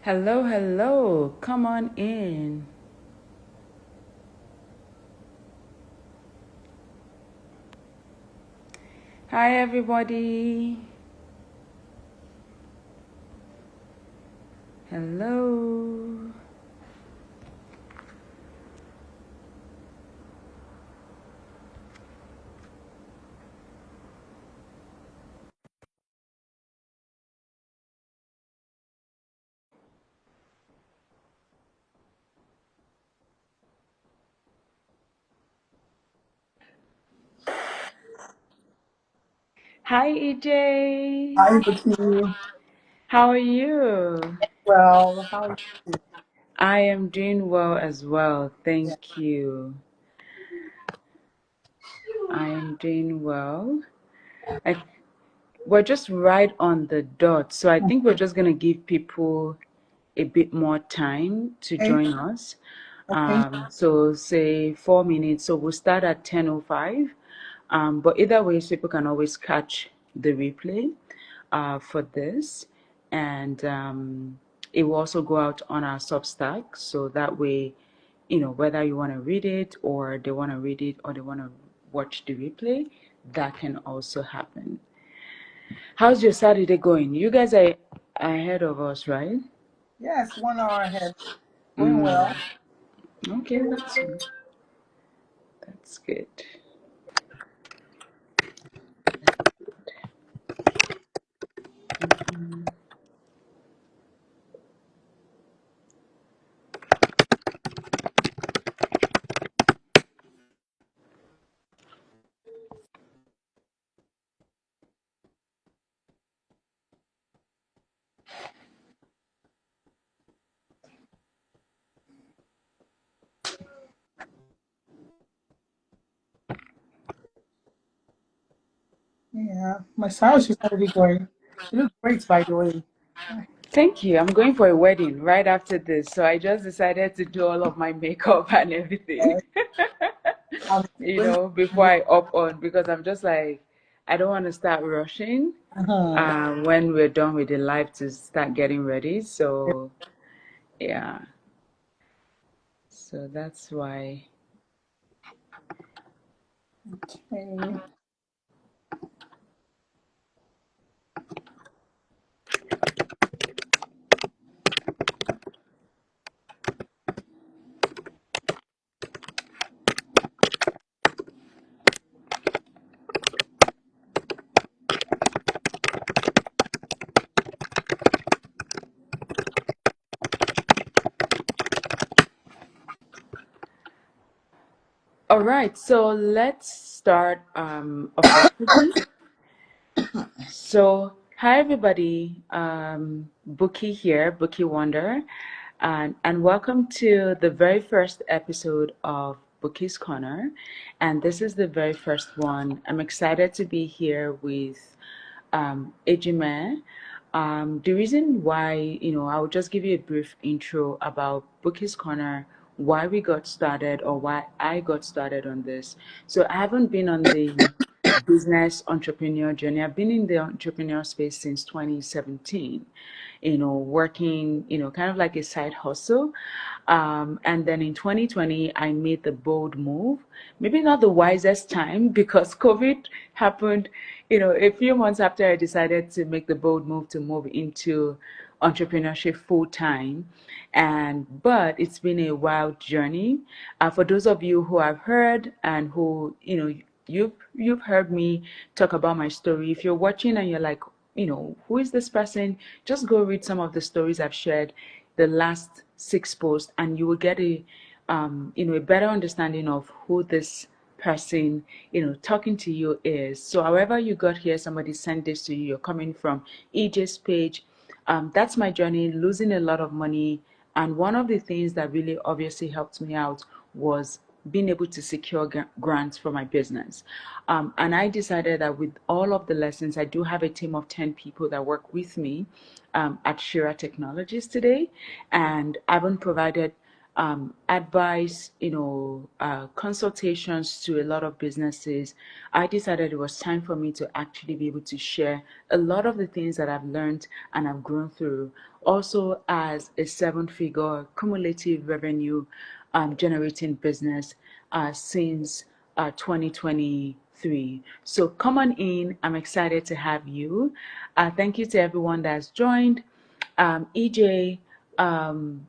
Hello, hello. Come on in. Hi, everybody. Hello. Hi, EJ. Hi, Bukky. How are you? Well, how are you? I am doing well as well. Yeah. Thank you. I am doing well. I, we're just right on the dot. So I think we're just going to give people a bit more time to Okay. join us. Okay. So say 4 minutes. So we'll start at 10:05. But either way, people can always catch the replay for this. And it will also go out on our Substack. So that way, whether you want to read it or they want to read it or they want to watch the replay, that can also happen. How's your Saturday going? You guys are ahead of us, right? Yes, 1 hour ahead. Going well. Okay, that's good. Yeah. My sound should already going. You look great, by the way. Thank you. I'm going for a wedding right after this, so I just decided to do all of my makeup and everything, Uh, I'm going before to I up on because I'm just like, I don't want to start rushing uh-huh. when we're done with the live to start getting ready. So, yeah, so that's why. Okay. All right, so let's start officially. So, hi everybody, Bukky here, Bukky Wonder, and welcome to the very first episode of Bookie's Corner. And this is the very first one. I'm excited to be here with Ejemen. The reason why, I'll just give you a brief intro about Bookie's Corner, why we got started or why I got started on this. So I haven't been on the business entrepreneur journey. I've been in the entrepreneur space since 2017, working, kind of like a side hustle. And then in 2020, I made the bold move. Maybe not the wisest time because COVID happened, a few months after I decided to make the bold move to move into entrepreneurship full time. But it's been a wild journey. For those of you who have heard and who, you've heard me talk about my story. If you're watching and you're like, who is this person? Just go read some of the stories I've shared the last 6 posts, and you will get a better understanding of who this person, talking to you is. So, however you got here, somebody sent this to you. You're coming from EJ's page. That's my journey, losing a lot of money. And one of the things that really obviously helped me out was being able to secure grants for my business. And I decided that with all of the lessons, I do have a team of 10 people that work with me at Shira Technologies today. And I've been provided advice, consultations to a lot of businesses, I decided it was time for me to actually be able to share a lot of the things that I've learned and I've grown through. Also, as a seven-figure cumulative revenue generating business since 2023. So come on in. I'm excited to have you. Thank you to everyone that's joined. EJ, um,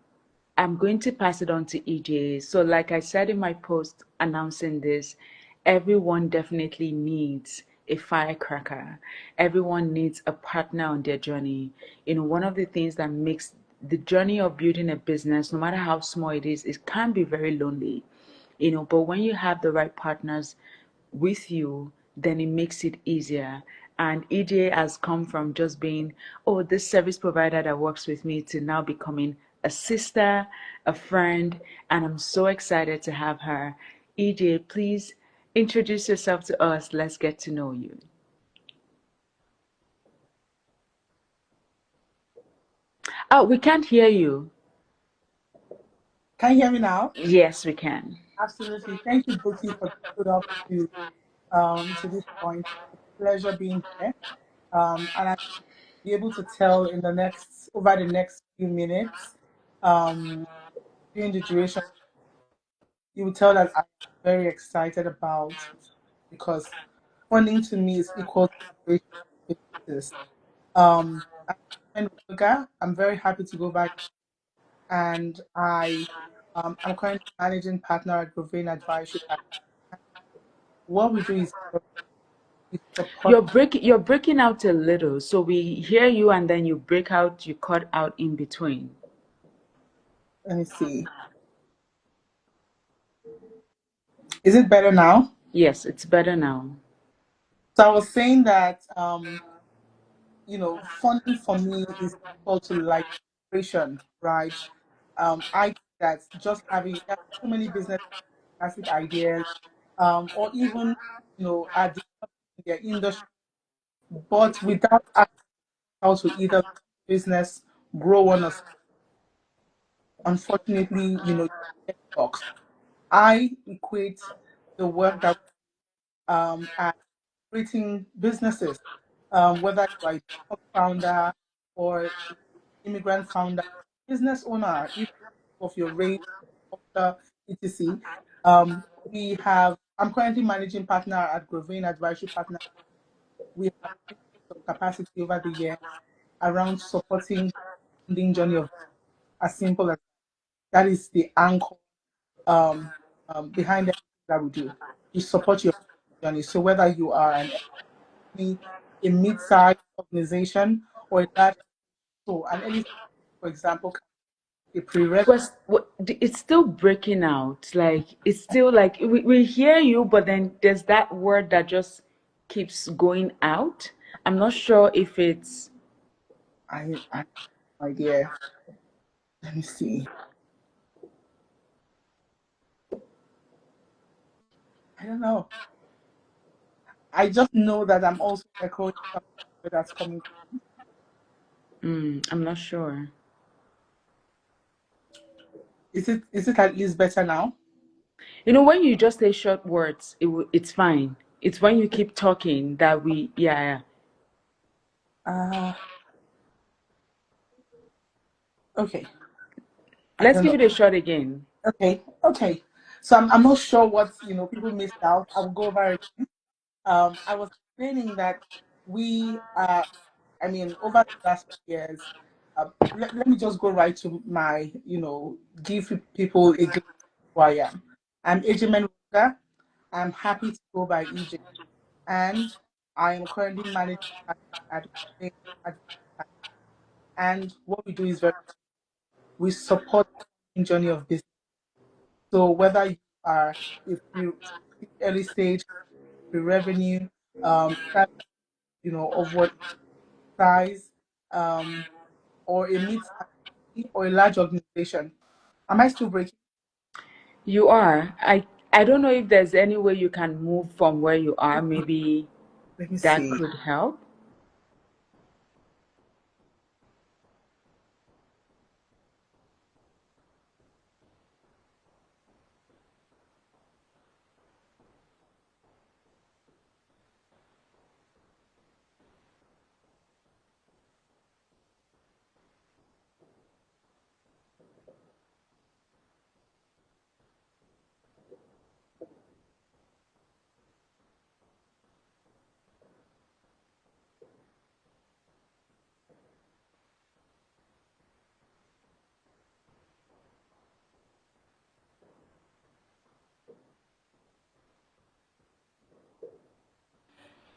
I'm going to pass it on to EJ. So, like I said in my post announcing this, everyone definitely needs a firecracker. Everyone needs a partner on their journey. One of the things that makes the journey of building a business, no matter how small it can be very lonely. But when you have the right partners with you, then it makes it easier. And EJ has come from just being, oh, this service provider that works with me to now becoming a sister, a friend, and I'm so excited to have her. EJ, please introduce yourself to us. Let's get to know you. Oh, we can't hear you. Can you hear me now? Yes, we can. Absolutely. Thank you, Bukky, for put up to this point. It's a pleasure being here. And I'll be able to tell in the next over the next few minutes, um, during the duration, you will tell that I'm very excited about because funding to me is equal to business. I'm I'm very happy to go back, and I'm currently managing partner at Growing Advisory. What we do is we support. You're breaking out a little, so we hear you and then you break out, you cut out in between. Let me see. Is it better now? Yes, it's better now. So I was saying that funding for me is equal to like creation, right? I think that just having there are so many business fantastic ideas, or even at their industry, but without asking how to either business grow one or unfortunately, you get stuck. I equate the work that as creating businesses, whether you are a young founder or immigrant founder, business owner, if of your race, culture, etc. I'm currently managing partner at Grovin Advisory Partner. We have built some capacity over the years around supporting funding journey of as simple as that is the anchor um, behind everything that we do. We support your journey. So whether you are a mid-sized organization or a large, so an early, for example, a pre-rev. It's still breaking out. Like it's still like we hear you, but then there's that word that just keeps going out. I'm not sure if it's I idea. Let me see. I don't know. I just know that I'm also echoing something where that's coming. I'm not sure. Is it at least better now? When you just say short words, it's fine. It's when you keep talking that yeah. Uh okay. I Let's don't give know. it a shot again. Okay. So I'm not sure what people missed out. I'll go over it. I was explaining that we I mean, over the last few years, let me just go right to my, give people a glimpse of who I am. I'm Ejemen. I'm happy to go by EJ, and I am currently managing at at- and what we do is we support the journey of business. So whether you are if you early stage, pre-revenue, start, of what size, um, or a mid or a large organization. Am I still breaking? You are. I don't know if there's any way you can move from where you are. Maybe Let me that see. could help.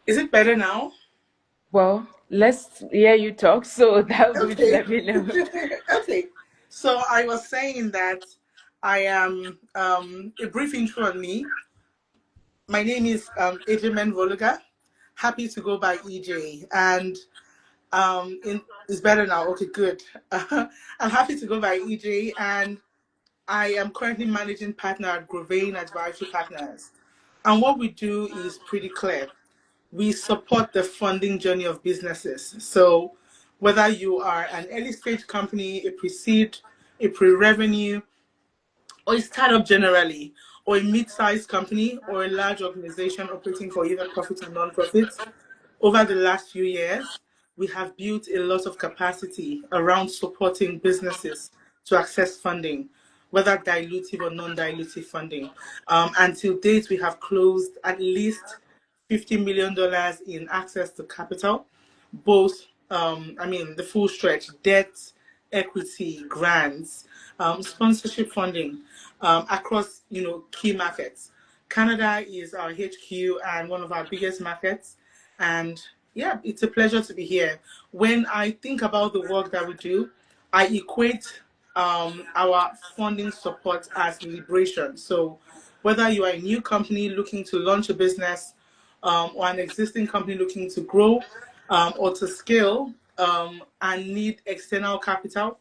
Is it better now? Well, let's hear you talk, so that would be to Okay. let me know. Okay. So I was saying that I am a brief intro on me. My name is Ejemen. Happy to go by EJ, and it's better now. Okay, good. I'm happy to go by EJ, and I am currently managing partner at Grovain Advisory Partners. And what we do is pretty clear. We support the funding journey of businesses. So whether you are an early stage company, a pre-seed, a pre-revenue, or a startup generally, or a mid-sized company, or a large organization operating for either profit or non-profit, over the last few years, we have built a lot of capacity around supporting businesses to access funding, whether dilutive or non-dilutive funding. Until date, we have closed at least $50 million in access to capital, both, the full stretch, debt, equity, grants, sponsorship funding across, key markets. Canada is our HQ and one of our biggest markets. And yeah, it's a pleasure to be here. When I think about the work that we do, I equate our funding support as liberation. So whether you are a new company looking to launch a business, or an existing company looking to grow or to scale and need external capital,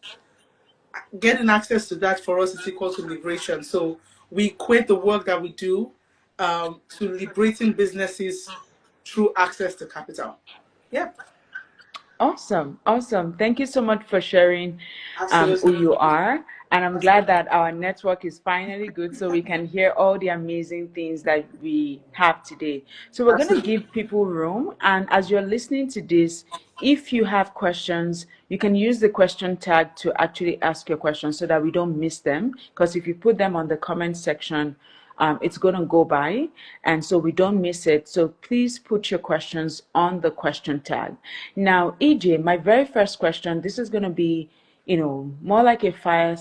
getting access to that for us is equal to liberation. So we equate the work that we do to liberating businesses through access to capital. Yep, Awesome, awesome. Thank you so much for sharing who absolutely. you are. And I'm glad that our network is finally good so we can hear all the amazing things that we have today. So we're going to Absolutely. give people room. And as you're listening to this, if you have questions, you can use the question tag to actually ask your questions so that we don't miss them. Because if you put them on the comment section, it's going to go by, and so we don't miss it. So please put your questions on the question tag. Now, EJ, my very first question, this is going to be, more like a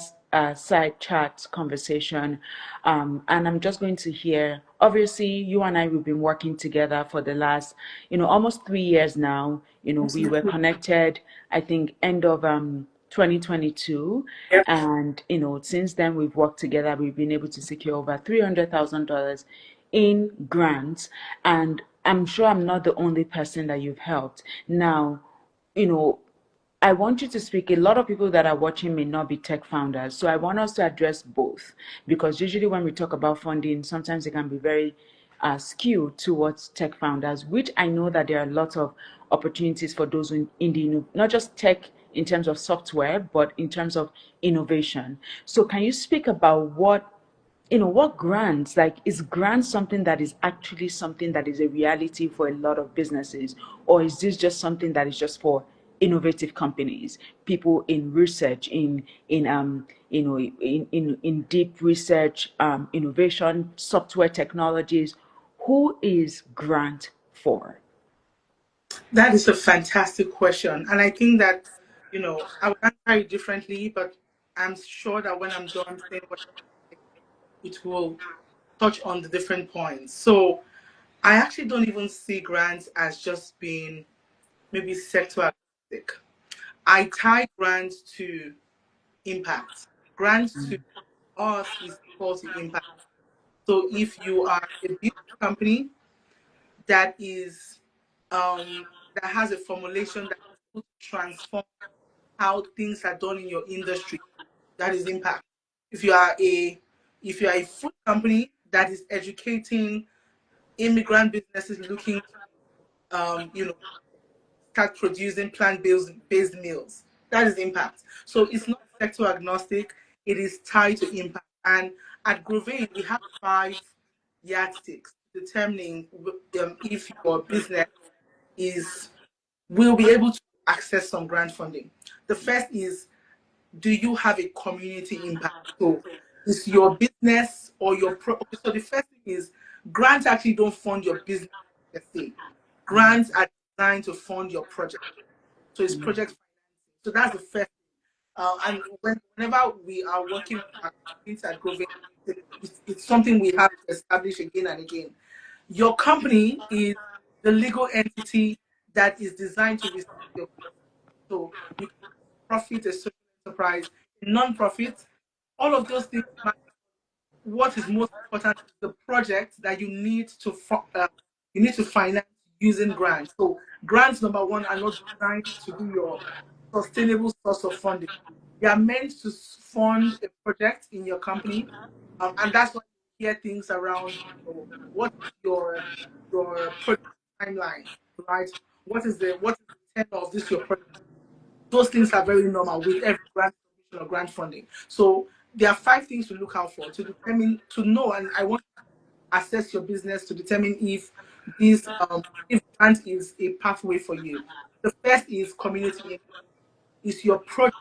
side chat conversation. And I'm just going to hear, obviously, you and I, we've been working together for the last, almost 3 years now. We were Absolutely. connected, I think, end of 2022. Yep. And, since then we've worked together. We've been able to secure over $300,000 in grants. And I'm sure I'm not the only person that you've helped. Now, you know, I want you to speak. A lot of people that are watching may not be tech founders. So I want us to address both, because usually when we talk about funding, sometimes it can be very skewed towards tech founders, which I know that there are lots of opportunities for those in the, not just tech in terms of software, but in terms of innovation. So can you speak about what grants, like, is grants something that is actually something that is a reality for a lot of businesses, or is this just something that is just for innovative companies, people in research, in deep research, innovation, software technologies? Who is grant for? That is a fantastic question. And I think that, I would answer it differently, but I'm sure that when I'm done saying what it will touch on the different points. So I actually don't even see grants as just being maybe sector agnostic. I tie grants to impact. Grants to us is equal to impact. So if you are a beauty company that is that has a formulation that is able to transform how things are done in your industry, that is impact. If you are a food company that is educating immigrant businesses looking to start producing plant-based meals, that is impact. So it's not sector agnostic, it is tied to impact. And at Grovain, we have 5 yardsticks determining if your business is will be able to access some grant funding. The first is, do you have a community impact? So is your business or your okay, so the first thing is, grants actually don't fund your business per se. Grants are designed to fund your project. So it's project financing. So that's the first. And whenever we are working with our clients at Grove, it's something we have to establish again and again. Your company is the legal entity that is designed to receive your funds. So you can profit, a social enterprise, a non-profit, all of those things matter. What is most important is the project that you need to finance using grants. So grants, number one, are not designed to be your sustainable source of funding. They are meant to fund a project in your company, and that's why you hear things around, what is your project timeline, right? What is the tenure of this your project? Those things are very normal with every grant submission or grant funding. So there are 5 things to look out for to determine, to know, and I want to assess your business to determine if this if grant is a pathway for you. The first is community impact. Is your project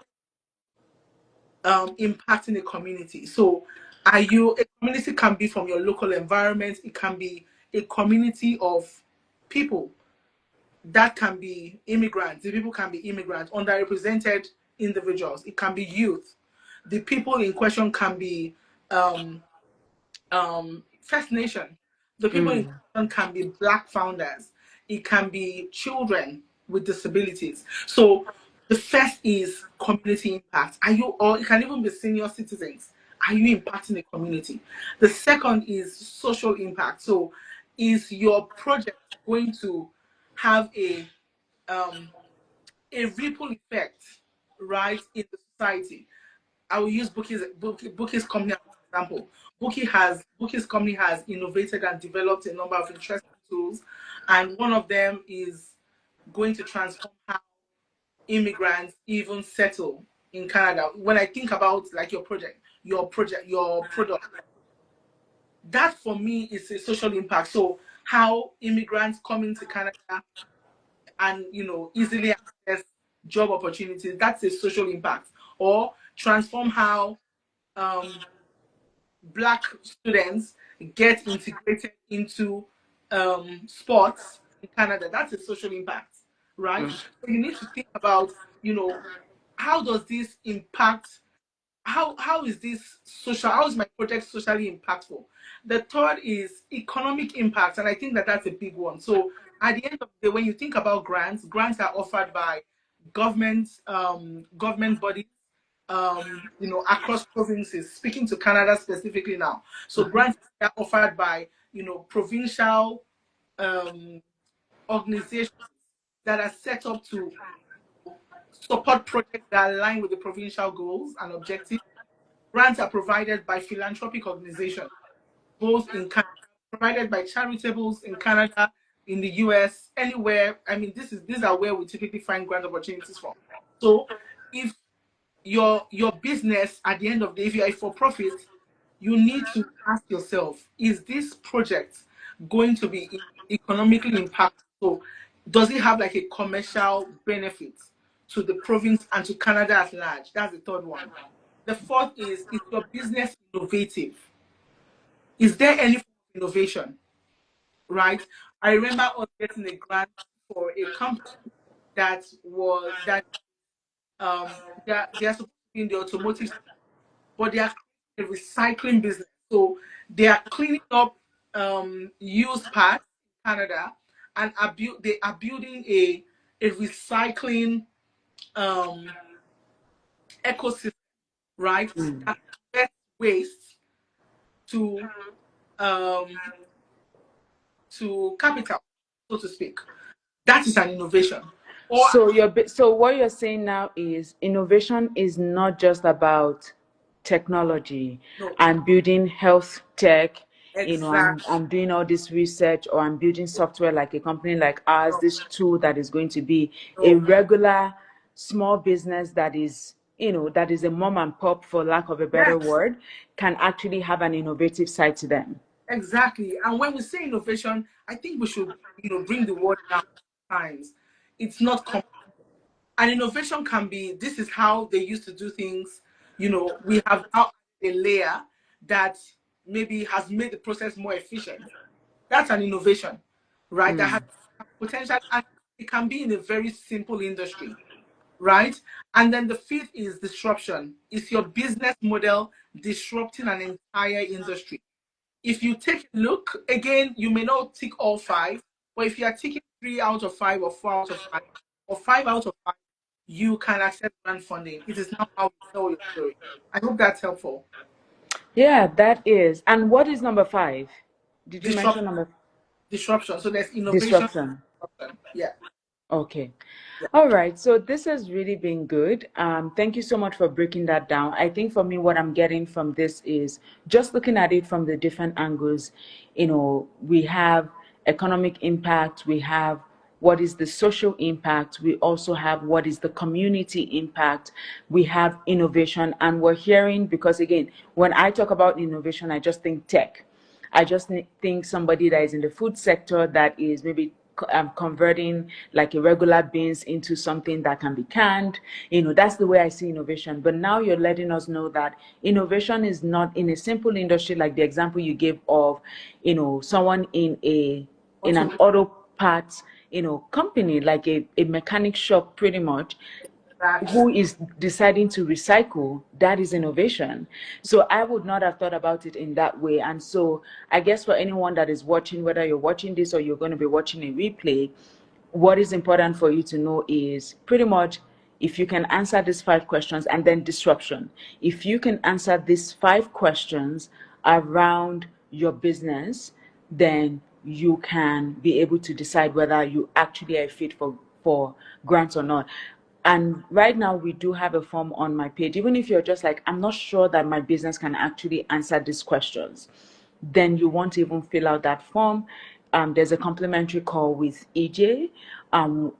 impacting a community? So a community can be from your local environment, it can be a community of people, that can be immigrants. The people can be immigrants, underrepresented individuals. It can be youth. The people in question can be um, First Nation. The people in Mm. question can be Black founders. It can be children with disabilities. So the first is community impact. Or it can even be senior citizens. Are you impacting the community? The second is social impact. So is your project going to have um, a ripple effect, right, in the society? I will use Bukky's company as an example. Bukky's company has innovated and developed a number of interesting tools, and one of them is going to transform how immigrants even settle in Canada. When I think about like your product, that for me is a social impact. So how immigrants come into Canada and easily access job opportunities, that's a social impact. Or transform how um, Black students get integrated into sports in Canada. That's a social impact, right? So you need to think about, you know, how does this impact, how is my project socially impactful? The third is economic impact, and I think that that's a big one. So at the end of the day, when you think about grants are offered by government bodies, across provinces. Speaking to Canada specifically now, so grants are offered by provincial um, organizations that are set up to support projects that align with the provincial goals and objectives. Grants are provided by philanthropic organizations, both in Canada, provided by charitables in Canada, in the US, anywhere. I mean, these are where we typically find grant opportunities from. So if your business, at the end of the day, if you're a for profit, you need to ask yourself, is this project going to be economically impactful? So does it have like a commercial benefit to the province and to Canada at large? That's the third one. The fourth is your business innovative? Is there any form of innovation? Right? I remember us getting a grant for a company that they're supposed to be in the automotive, but they are creating a recycling business. So they are cleaning up used parts in Canada, and they are building a recycling um, ecosystem, right? Mm. That converts waste to um, capital, so to speak. That is an innovation. Or So what you're saying now is innovation is not just about technology no, and building health tech. exactly. I'm doing all this research, or I'm building software like a company like ours, No, this tool that is going to be a no. regular small business that is a mom and pop, for lack of a better Yes, word, can actually have an innovative side to them. exactly. And when we say innovation, I think we should, bring the word down times. It's not an innovation can be, this is how they used to do things. We have now a layer that maybe has made the process more efficient. That's an innovation, right? That has Mm. potential, and it can be in a very simple industry, right? And then the fifth is disruption. Is your business model disrupting an entire industry? If you take a look, again, you may not tick all five, But if you are taking 3 out of 5 or 4 out of 5 or 5 out of 5, you can access grant funding. It is now how you tell your story. I hope that's helpful. Yeah, that is. And what is number five? Did you Disrupt mention number disruption. So there's innovation. disruption? Yeah. Okay. Yeah. All right. So this has really been good. Thank you so much for breaking that down. I think for me, what I'm getting from this is just looking at it from the different angles. We have economic impact, we have what is the social impact, we also have what is the community impact, we have innovation, and we're hearing, because again, when I talk about innovation, I just think tech. I just think somebody that is in the food sector that is maybe converting like irregular beans into something that can be canned. That's the way I see innovation. But now you're letting us know that innovation is not in a simple industry like the example you gave of, someone in an Automate auto parts, company like a mechanic shop pretty much, that. who is deciding to recycle. That is innovation. So I would not have thought about it in that way. And so I guess for anyone that is watching, whether you're watching this or you're going to be watching a replay, what is important for you to know is pretty much, if you can answer these 5 questions, and then disruption. If you can answer these 5 questions around your business, then you can be able to decide whether you actually are a fit for grants or not. And right now, we do have a form on my page. Even if you're just like, I'm not sure that my business can actually answer these questions, then you want to even fill out that form. There's a complimentary call with EJ.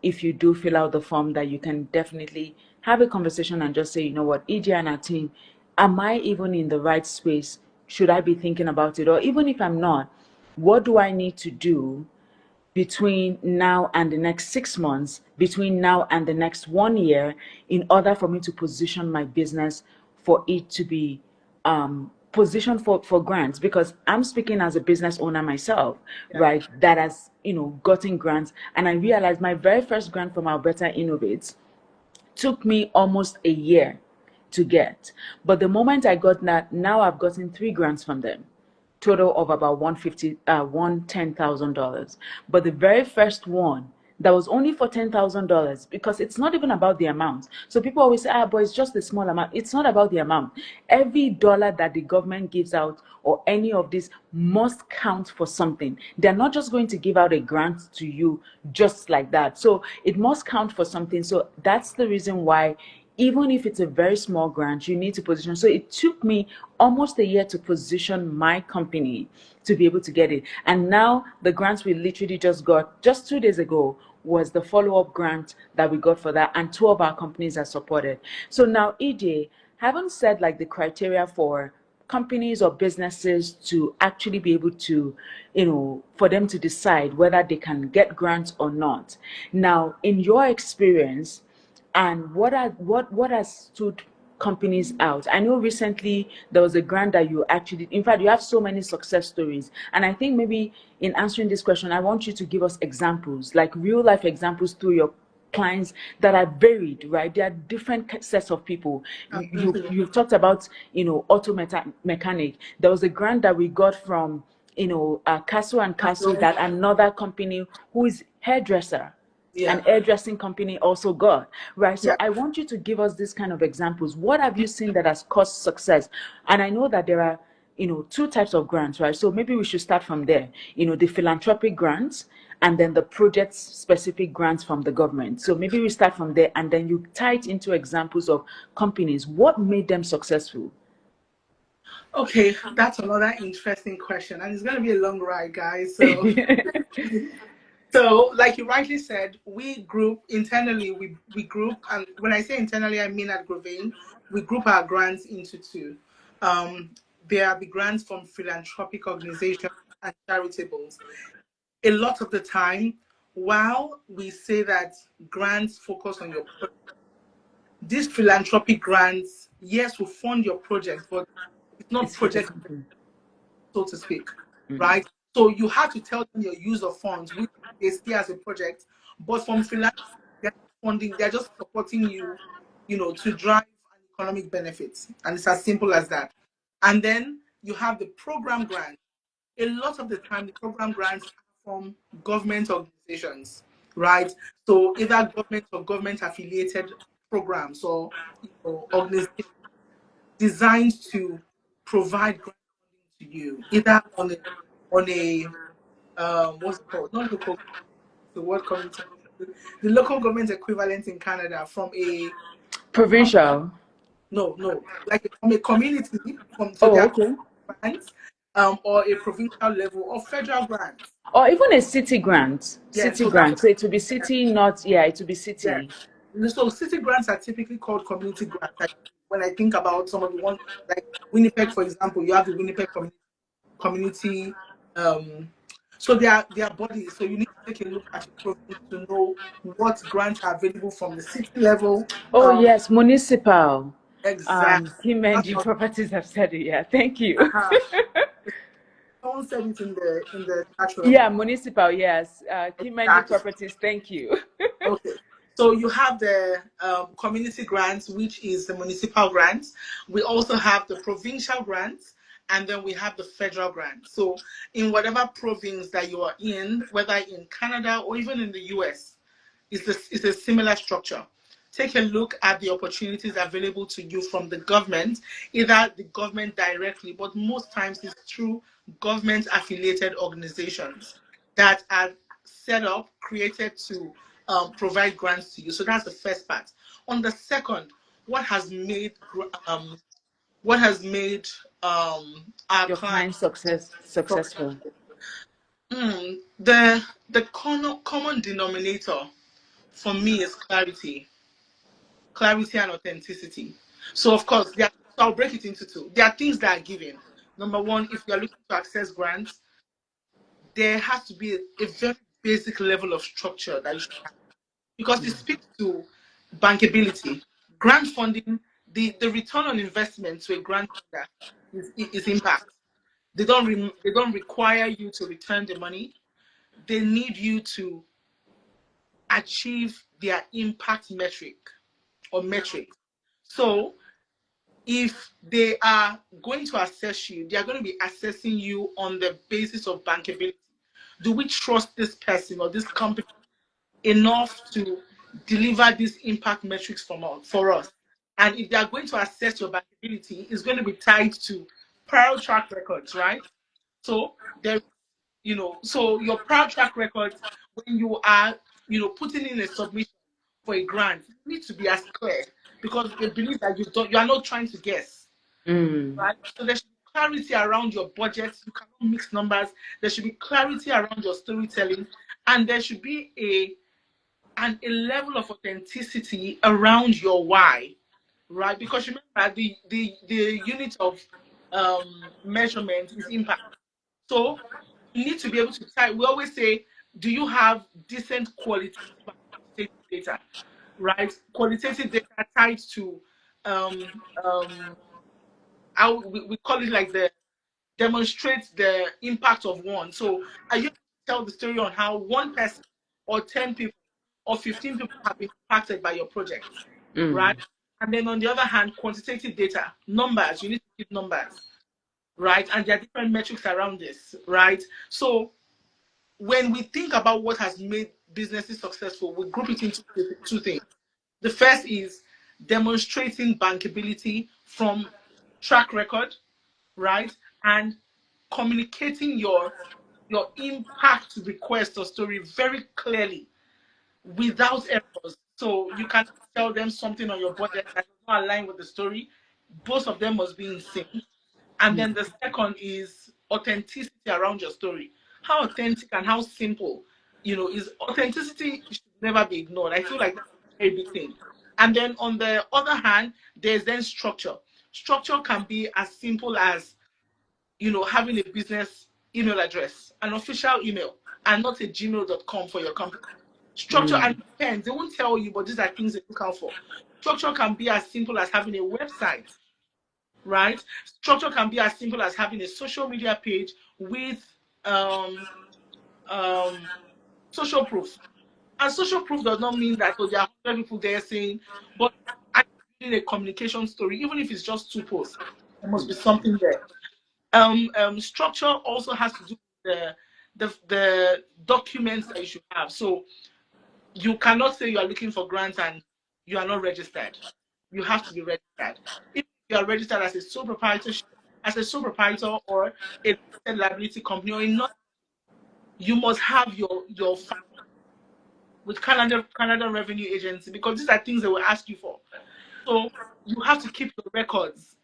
If you do fill out the form, that you can definitely have a conversation and just say, you know what, EJ and our team, am I even in the right space? Should I be thinking about it? Or even if I'm not, what do I need to do between now and the next 6 months, between now and the next 1 year, in order for me to position my business for it to be positioned for grants? Because I'm speaking as a business owner myself, Yeah. right? That has, gotten grants. And I realized my very first grant from Alberta Innovates took me almost a year to get. But the moment I got that, now I've gotten 3 grants from them, total of about $110,000. But the very first one, that was only for $10,000, because it's not even about the amount. So people always say, but it's just a small amount. It's not about the amount. Every dollar that the government gives out, or any of this, must count for something. They're not just going to give out a grant to you just like that. So it must count for something. So that's the reason why, even if it's a very small grant, you need to position. So it took me almost a year to position my company to be able to get it. And now the grants we literally just got just 2 days ago was the follow-up grant that we got for that, and 2 of our companies are supported. So now, EJ, haven't said like the criteria for companies or businesses to actually be able to, for them to decide whether they can get grants or not. Now, in your experience, and what has stood companies out? I know recently there was a grant that you actually, in fact, you have so many success stories, and I think maybe in answering this question, I want you to give us examples, like real life examples through your clients that are varied, right? There are different sets of people. Absolutely. You've talked about, mechanic. There was a grant that we got from, Castle and Castle, So, that another company who is hairdresser, an yeah. hairdressing company, also got, right? So Yeah. I want you to give us this kind of examples. What have you seen that has caused success? And I know that there are, 2 types of grants, right? So maybe we should start from there. The philanthropic grants, and then the project specific grants from the government. So maybe we start from there, and then you tie it into examples of companies. What made them successful? Okay, that's another interesting question, and it's going to be a long ride, guys. So, like you rightly said, we group internally. We group, and when I say internally, I mean at Grovane, we group our grants into two. Um, there are the grants from philanthropic organizations and charitables. A lot of the time, while we say that grants focus on your these philanthropic grants, yes, will fund your project, but it's not It's for the project, company. so to speak, right? So you have to tell them your use of funds, which they see as a project. But from philanthropy, they're not funding, they're just supporting you, to drive an economic benefits. And it's as simple as that. And then you have the program grant. A lot of the time, the program grants are from government organizations, right? So either government or government affiliated programs or organizations designed to provide grant funding to you, either on a what's it called? Not local, the word community, the local government equivalent in Canada from a Provincial. no, like from a community from so Oh, their okay. grants, or a provincial level or federal grants. Or even a city grant. Yeah, City so that's grant. what So it will be city, not, yeah, it will be yeah. city. So city grants are typically called community grants. Like when I think about some of the ones like Winnipeg, for example, you have the Winnipeg community. Um, so they are bodies. So you need to take a look at your province to know what grants are available from the city level. Oh, Um, yes, municipal. exact. That's Kimenji what, Properties have said it. Yeah, thank you. uh someone said it in the chat room. Yeah, municipal, yes. Kimenji Exactly. Properties, thank you. Okay. So you have the community grants, which is the municipal grants. We also have the provincial grants, and then we have the federal grants. So in whatever province that you are in, whether in Canada or even in the US, it's a similar structure. Take a look at the opportunities available to you from the government, either the government directly, but most times it's through government affiliated organizations that are set up, created to provide grants to you. So that's the first part. On the second, what has made um, what has made our Your clients client successful. the common denominator for me is clarity and authenticity. So of course, so I'll break it into two. There are things that are given. Number one, if you are looking to access grants, there has to be a very basic level of structure that you should have because it speaks to bankability. Grant funding, the return on investment to a grant funder is impact. They don't require you to return the money. They need you to achieve their impact metric or metrics. So if they are going to assess you, they are going to be assessing you on the basis of bankability. Do we trust this person or this company enough to deliver these impact metrics for us? And if they are going to assess your bankability, it's going to be tied to prior track records, right? So there, so your prior track records when you are, putting in a submission for a grant need to be as clear because they believe that you are not trying to guess, Mm. right? So there should be clarity around your budget. You cannot mix numbers. There should be clarity around your storytelling, and there should be a level of authenticity around your why, right? Because remember, the unit of measurement is impact. So you need to be able to type. We always say, do you have decent qualitative and quantitative data, right? Qualitative data tied to um, um, how we call it like the demonstrate the impact of one. So are you able to tell the story on how one person or 10 people or 15 people have been impacted by your project, Mm. right? And then on the other hand, quantitative data, numbers, you need to give numbers, right? And there are different metrics around this, right? So when we think about what has made businesses successful, we group it into two things. The first is demonstrating bankability from track record, right? And communicating your impact request or story very clearly without errors. So you can tell them something on your budget that does not align with the story. Both of them must be in sync. And then the second is authenticity around your story. How authentic and how simple, is authenticity should never be ignored. I feel like that's a very big thing. And then on the other hand, there's then structure. Structure can be as simple as, having a business email address, an official email, and not a gmail.com for your company. Structure and Mm. it depends. They won't tell you, but these are things they look out for. Structure can be as simple as having a website, right? Structure can be as simple as having a social media page with um, um, social proof. And social proof does not mean that there are 100 people there saying, but I'm building a communication story, even if it's just two posts, there must be something there. Structure also has to do with the documents that you should have. So you cannot say you are looking for grants and you are not registered. You have to be registered. If you are registered as a sole proprietorship, as a sole proprietor or a limited liability company or in non, you must have your file with Canada Revenue Agency, because these are things they will ask you for. So you have to keep your records.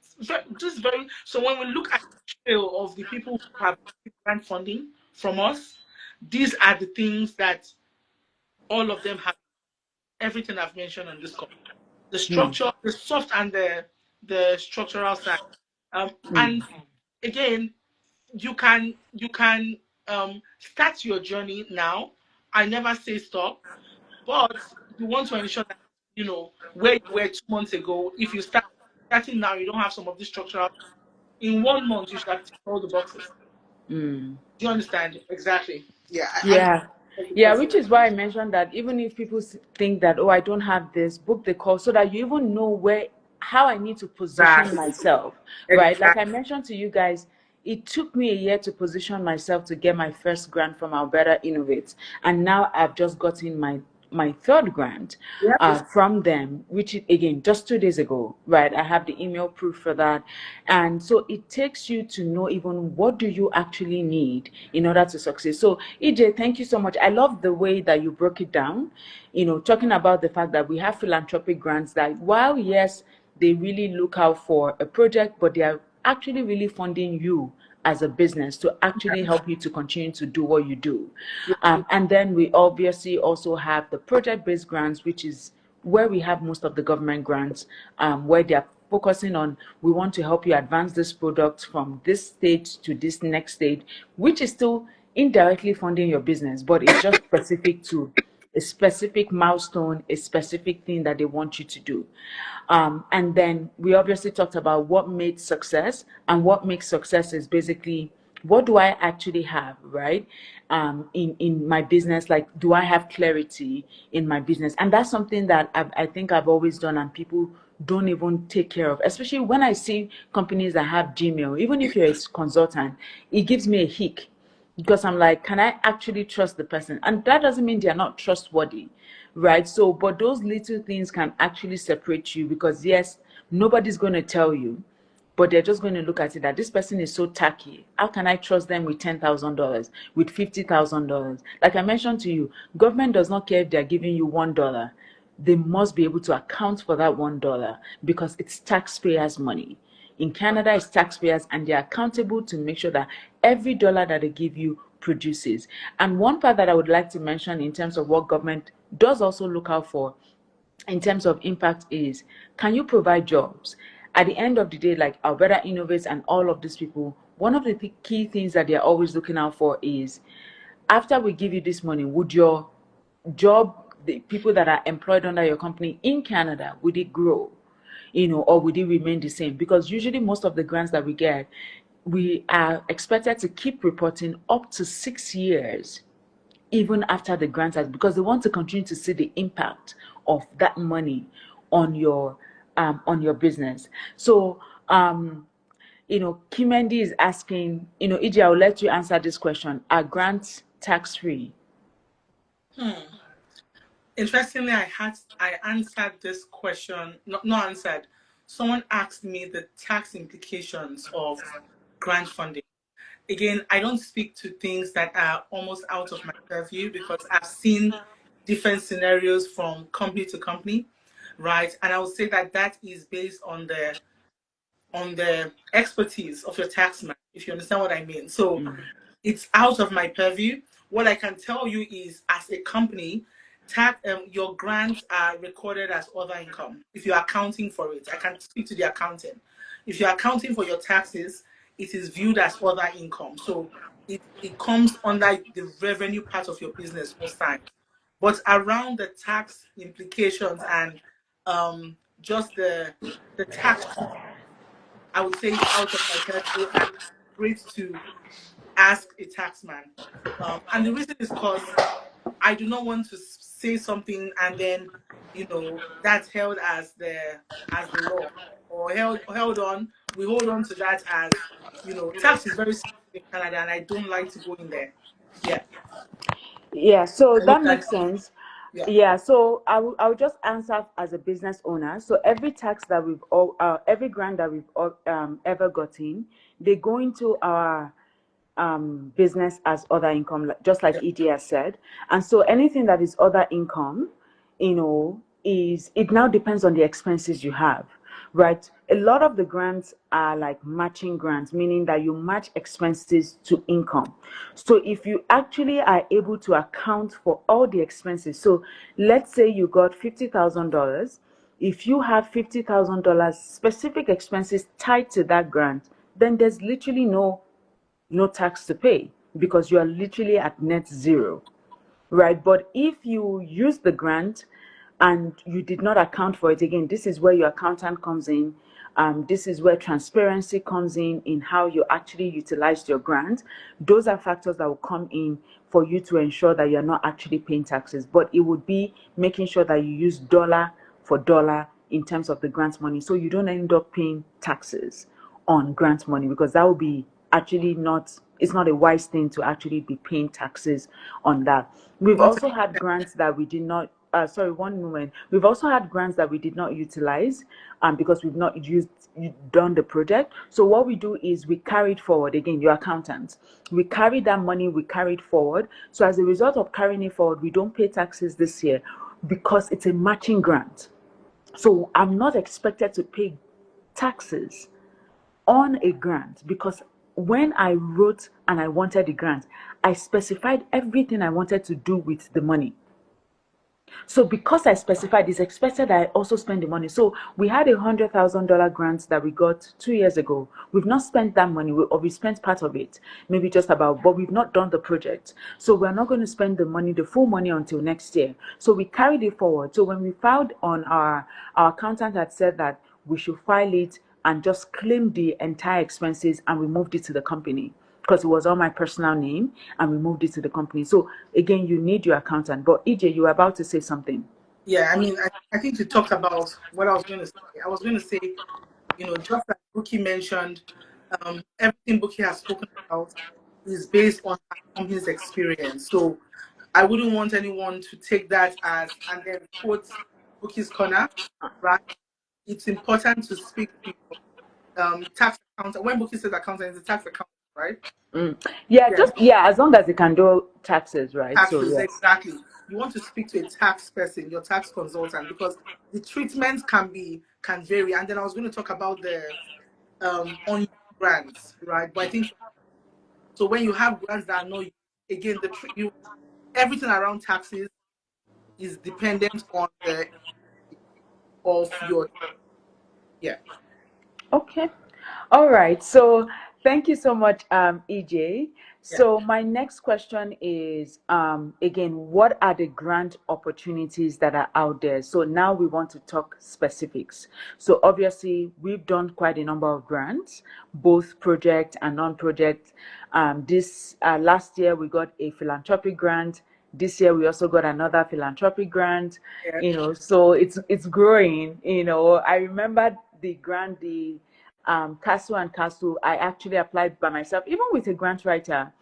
Just very so when we look at the trail of the people who have grant funding from us, these are the things that all of them have. Everything I've mentioned on this call, the Mm, structure, the soft and the structural side. mm, And again, you can start your journey now. I never say stop, but you want to ensure that where you were 2 months ago. If you starting now, you don't have some of these structural. In 1 month, you should have ticked all the boxes. mm. Do you understand? Exactly. Yeah. And Yeah. Yeah, which is why I mentioned that even if people think that, oh, I don't have this, book the call so that you even know how I need to position exactly, myself, right? Like I exactly. mentioned to you guys, it took me a year to position myself to get my first grant from Alberta Innovates. And now I've just gotten my third grant Yeah. from them, which again, just 2 days ago, right? I have the email proof for that. And so it takes you to know even what do you actually need in order to succeed. So EJ, thank you so much. I love the way that you broke it down, talking about the fact that we have philanthropic grants that while, yes, they really look out for a project, but they are actually really funding you as a business to actually help you to continue to do what you do. Yeah. And then we obviously also have the project-based grants, which is where we have most of the government grants, where they're focusing on, we want to help you advance this product from this stage to this next stage, which is still indirectly funding your business, but it's just specific to a specific milestone, a specific thing that they want you to do. And then we obviously talked about what made success, and what makes success is basically what do I actually have, right? In my business, like, do I have clarity in my business? And that's something that I think I've always done, and people don't even take care of, especially when I see companies that have Gmail. Even if you're a consultant, it gives me a hick, because I'm like, can I actually trust the person? And that doesn't mean they're not trustworthy, right? So, but those little things can actually separate you, because yes, nobody's going to tell you, but they're just going to look at it that this person is so tacky. How can I trust them with $10,000, with $50,000? Like I mentioned to you, government does not care if they're giving you $1. They must be able to account for that $1, because it's taxpayers' money. In Canada, it's taxpayers, and they're accountable to make sure that every dollar that they give you produces. And one part that I would like to mention in terms of what government does also look out for in terms of impact is, can you provide jobs? At the end of the day, like Alberta Innovates and all of these people, one of the key things that they're always looking out for is, after we give you this money, would your job, the people that are employed under your company in Canada, would it grow? Or would it remain the same? Because usually most of the grants that we get, we are expected to keep reporting up to 6 years even after the grant has, because they want to continue to see the impact of that money on your business. So Kimendi is asking, EJ, I'll let you answer this question. Are grants tax free? Hmm. Interestingly, I answered this question, not answered. Someone asked me the tax implications of grant funding. Again, I don't speak to things that are almost out of my purview, because I've seen different scenarios from company to company, right? And I would say that that is based on the expertise of your taxman, if you understand what I mean. So Mm, it's out of my purview. What I can tell you is, as a company, your grants are recorded as other income. If you're accounting for it, I can speak to the accountant. If you're accounting for your taxes, it is viewed as other income. So it comes under the revenue part of your business most times. But around the tax implications and just the tax treatment, I would say it's out of my purview, and great to ask a taxman. And the reason is because I do not want to say something and then, that's held as the law, or held on. We hold on to that as, tax is very sensitive in Canada, and I don't like to go in there. Yeah. Yeah, so I look that at makes sense. yeah. Yeah, so I will just answer as a business owner. So every tax that we've all, every grant that we've all, ever gotten, they go into our business as other income, just like Yeah. ED has said. And so anything that is other income, is it now depends on the expenses you have, right? A lot of the grants are like matching grants, meaning that you match expenses to income. So if you actually are able to account for all the expenses, so let's say you got $50,000. If you have $50,000 specific expenses tied to that grant, then there's literally no tax to pay because you are literally at net zero, right? But if you use the grant and you did not account for it, again, this is where your accountant comes in. This is where transparency comes in how you actually utilized your grant. Those are factors that will come in for you to ensure that you're not actually paying taxes. But it would be making sure that you use dollar for dollar in terms of the grant money, so you don't end up paying taxes on grant money, because that would be actually not, it's not a wise thing to actually be paying taxes on that. We've Not also had grants that we did not, sorry, one moment. We've also had grants that we did not utilize because we've not done the project. So what we do is we carry it forward. Again, your accountants, we carry that money, we carry it forward. So as a result of carrying it forward, we don't pay taxes this year because it's a matching grant. So I'm not expected to pay taxes on a grant because when I wrote and I wanted the grant, I specified everything I wanted to do with the money. So because I specified, it's expected I also spend the money. So we had $100,000 grant that we got 2 years ago. We've not spent that money, or we spent part of it, maybe just about, but we've not done the project. So we're not going to spend the money, the full money, until next year. So we carried it forward. So when we filed on our accountant had said that we should file it and just claim the entire expenses, and we moved it to the company because it was on my personal name, and we moved it to the company. So again, you need your accountant. But EJ, you were about to say something. yeah, I mean, I think you talked about what I was going to say. I was going to say, just like Bukky mentioned, everything Bukky has spoken about is based on our company's experience. So I wouldn't want anyone to take that as and then quote Bookie's corner, right? It's important to speak to tax accountant. When Bukky says accountant, it's a tax accountant, right? Yeah, Yeah, just yeah, as long as they can do taxes, right? So taxes, yes. exactly. You want to speak to a tax person, your tax consultant, because the treatment can vary. And then I was going to talk about the on grants, right? But I think so when you have grants that are not, again, you everything around taxes is dependent on the of your yeah. Okay. All right. So thank you so much, EJ. Yeah. So my next question is, again, what are the grant opportunities that are out there? So now we want to talk specifics. So obviously, we've done quite a number of grants, both project and non-project. This last year we got a philanthropic grant. This year we also got another philanthropic grant. Yeah. So it's growing. I remember the grant, the Castle and Castle, I actually applied by myself, even with a grant writer,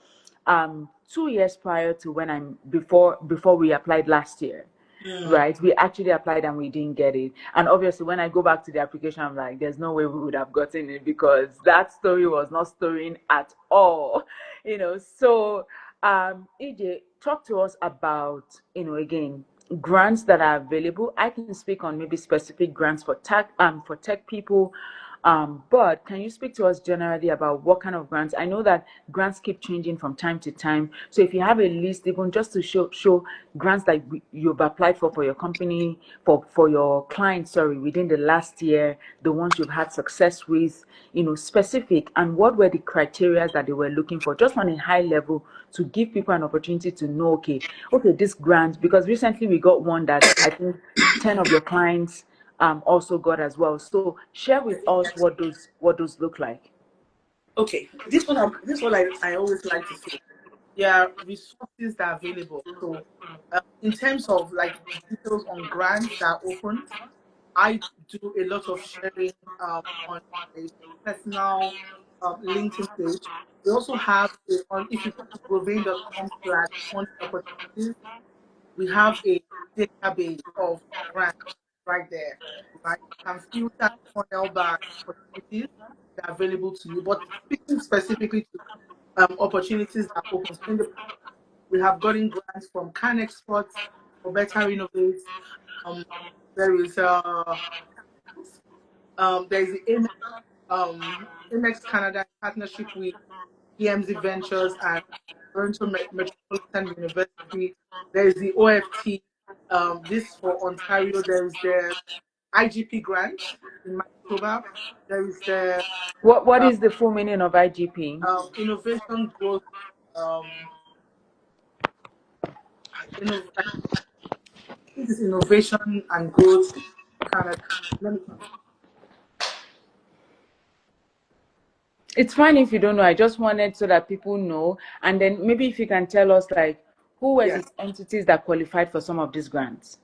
2 years prior to when I'm before we applied last year. Mm. Right, we actually applied and we didn't get it. And obviously, when I go back to the application, I'm like, there's no way we would have gotten it because that story was not storying at all. So EJ, talk to us about, again, grants that are available. I can speak on maybe specific grants for tech people. But can you speak to us generally about what kind of grants? I know that grants keep changing from time to time. So if you have a list, even just to show grants that you've applied for your company, for your clients, sorry, within the last year, the ones you've had success with, specific, and what were the criteria that they were looking for, just on a high level, to give people an opportunity to know, okay, this grant, because recently we got one that I think 10 of your clients also got as well. So share with us what those look like. Okay. This one I always like to say. There are resources that are available. So in terms of like details on grants that are open, I do a lot of sharing on my personal. LinkedIn page. We also have if you go to provane.com/fund opportunities, we have a database of grants right there, right? You can filter and funnel by opportunities that are available to you. But speaking specifically to opportunities that are open, so in the past, we have gotten grants from Can Exports for Better Innovate. Um, there is there is the Amex Canada in partnership with EMZ Ventures and Toronto Metropolitan University. There is the OFT, this for Ontario. There is the IGP grant in Manitoba. There is the What uh, is the full meaning of IGP? Innovation Growth. Um, I think it's Innovation and Growth Canada. Let me, It's fine if you don't know. I just wanted so that people know. And then maybe if you can tell us, like, who were the yes. entities that qualified for some of these grants?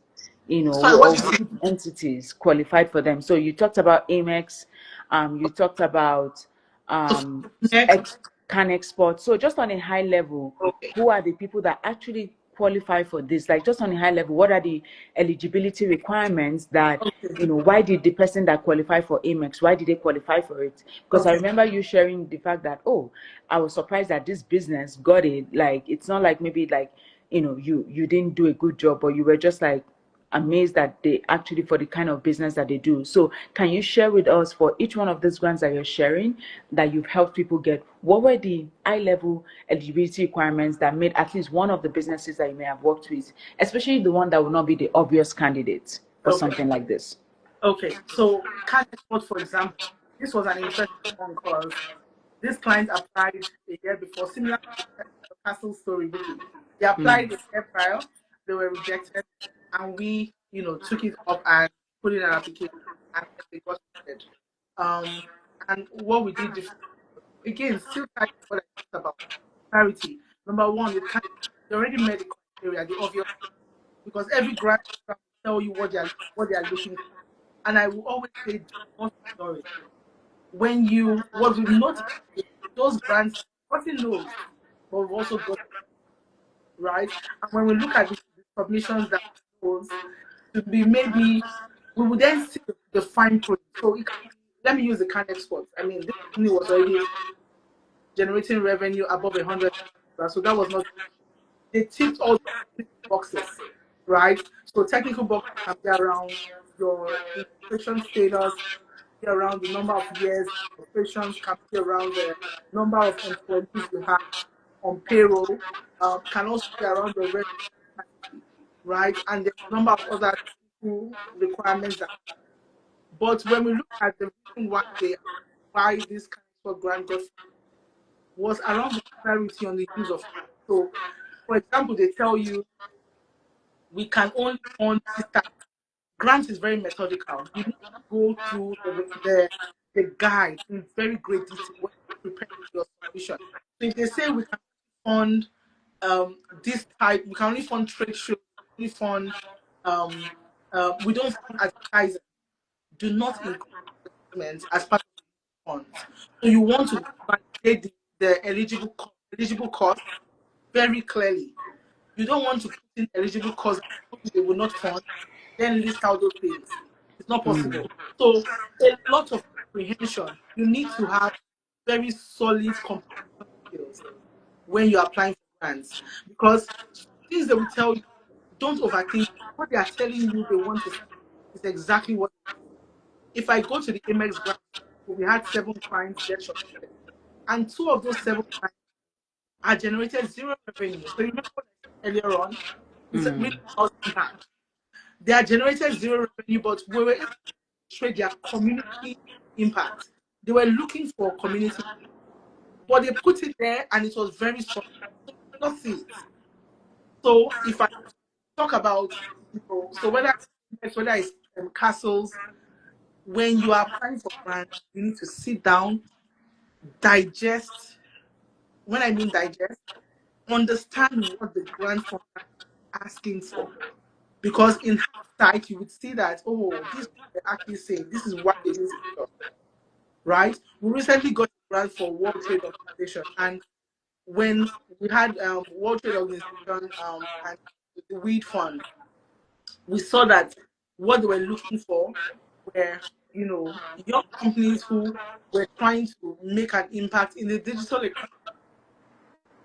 Sorry, what Or did which you? entities qualified for them? So you talked about Amex, you talked about Next. ex can export. So just on a high level, Okay. who are the people that actually qualify for this? Like just on a high level, what are the eligibility requirements that, Okay. why did the person that qualified for Amex, why did they qualify for it? Because I Okay. remember you sharing the fact that, oh, I was surprised that this business got it. Like it's not like maybe like, you didn't do a good job, or you were just like amazed that they actually for the kind of business that they do. So can you share with us for each one of these grants that you're sharing that you've helped people get, what were the high level eligibility requirements that made at least one of the businesses that you may have worked with, especially the one that would not be the obvious candidate for Okay. something like this? Okay. So Can Export, for example, this was an interesting one because this client applied a year before, similar to the Castle story, Bukky. They applied a year prior, they were rejected, and we, took it up and put in an application, and then they got rejected. Um, and what we did different, again, still tied to what I talked about, clarity. Number one, with Can, they already met the criteria, the obvious, because every grant will tell you what they are looking for. And I will always say, do not ignore it. What we've noticed is those grants, nothing knows, but we've also got right. And when we look at the submissions that goes to be maybe, we would then see the fine print. So it can be, let me use the Can Exports. I mean, this company was already generating revenue above 100, so that was not, they ticked all the technical boxes, right? So technical boxes can be around your integration status, be around the number of years operations, can be around the number of employees you have on payroll, can also be around your revenue capacity, right? And there's a number of other technical requirements that. But when we look at the reason why this kind of grant got was around the clarity on the use of. So, for example, they tell you we can only fund this type. Grant is very methodical. You need to go through the guide in very great detail when you prepare your submission. So if they say we can fund this type, we can only fund trade shows, only fund um, we don't fund advertising. Do not include advertisements as part of the funds. So you want to validate the eligible cost very clearly. You don't want to put in eligible costs they will not fund, then list out those things. It's not possible. So a lot of comprehension. You need to have very solid comprehension skills when you're applying for grants. Because things they will tell you, don't overthink. What they are telling you they want to see is exactly what. If I go to the Amex grant, we had 7 clients get shortlisted. And 2 of those 7 clients are generated zero revenue. So remember what I said earlier on? It's really about impact. They are generated zero revenue, but we were able to trade their community impact. They were looking for community, but they put it there and it was very solid. So you cannot see it. So if I talk about, so whether it's castles, when you are applying for grants, you need to sit down, digest. When I mean digest, understand what the grant fund is asking for. Because in hindsight, you would see that, oh, this is what they actually say, this is why they didn't secure. right? We recently got a grant for World Trade Organization, and when we had World Trade Organization and the Weed Fund, we saw that what they were looking for were, young companies who were trying to make an impact in the digital economy.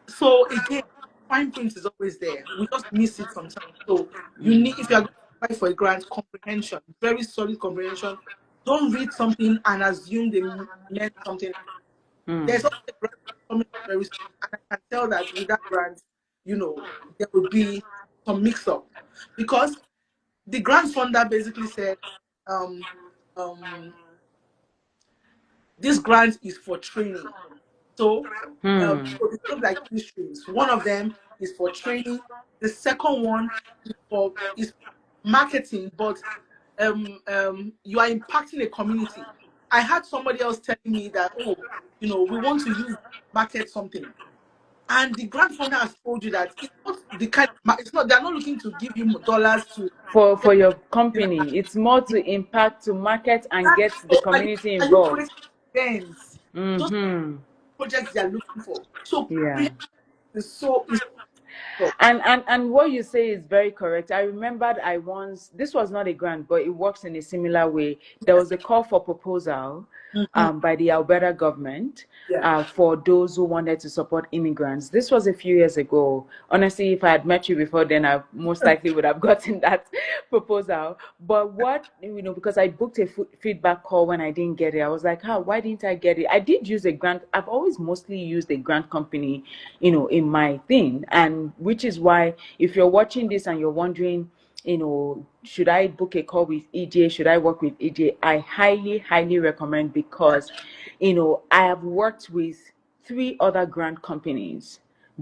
So again, fine print is always there. We just miss it sometimes. So you need, if you are going to apply for a grant, comprehension, very solid comprehension. Don't read something and assume they meant something. There's also a grant coming up very soon, and I can tell that with that grant, there will be some mix up, because the grant funder basically said, um, um, this grant is for training. So, so it looks like three streams. One of them is for training. The second one is marketing, but you are impacting a community. I had somebody else telling me that, oh, we want to use market something. And the grant funder has told you that it's not the kind of, it's not, they're not looking to give you dollars to For your company. It's more to impact, to market, and get the so community are you involved. creating events? Those projects they are looking for. So Yeah. comprehension is so And what you say is very correct. I remembered I once, this was not a grant, but it works in a similar way. There yes. was a call for proposal Mm-hmm. by the Alberta government Yeah. for those who wanted to support immigrants. This was a few years ago. Honestly, if I had met you before then, I most likely would have gotten that proposal. But what, because I booked a feedback call when I didn't get it, I was like, why didn't I get it? I did use a grant. I've always mostly used a grant company, in my thing. And which is why, if you're watching this and you're wondering, should I book a call with EJ? Should I work with EJ? I highly, highly recommend, because, I have worked with 3 other grant companies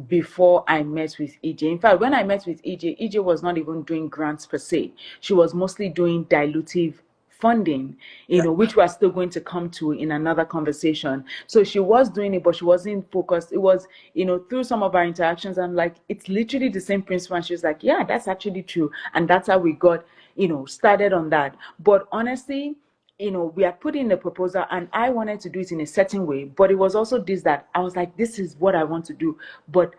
before I met with EJ. In fact, when I met with EJ was not even doing grants per se. She was mostly doing dilutive funding, Yeah. which we're still going to come to in another conversation. So she was doing it, but she wasn't focused. It was, through some of our interactions, I'm like, it's literally the same principle. And she was like, yeah, that's actually true. And that's how we got, started on that. But honestly, we had put in a proposal and I wanted to do it in a certain way, but it was also this that I was like, this is what I want to do. But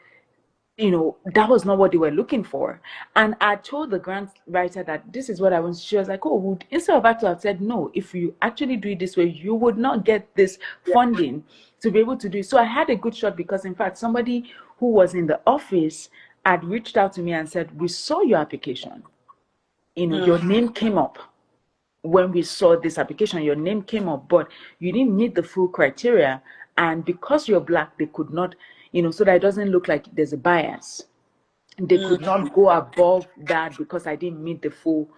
that was not what they were looking for. And I told the grant writer that this is what I want. She was like, oh, would instead of her to have said, no, if you actually do it this way, you would not get this Yeah. funding to be able to do it. So I had a good shot, because in fact, somebody who was in the office had reached out to me and said, we saw your application. Your name came up. When we saw this application, your name came up, but you didn't meet the full criteria. And because you're Black, they could not, so that it doesn't look like there's a bias, they Mm, could not go above that because I didn't meet the full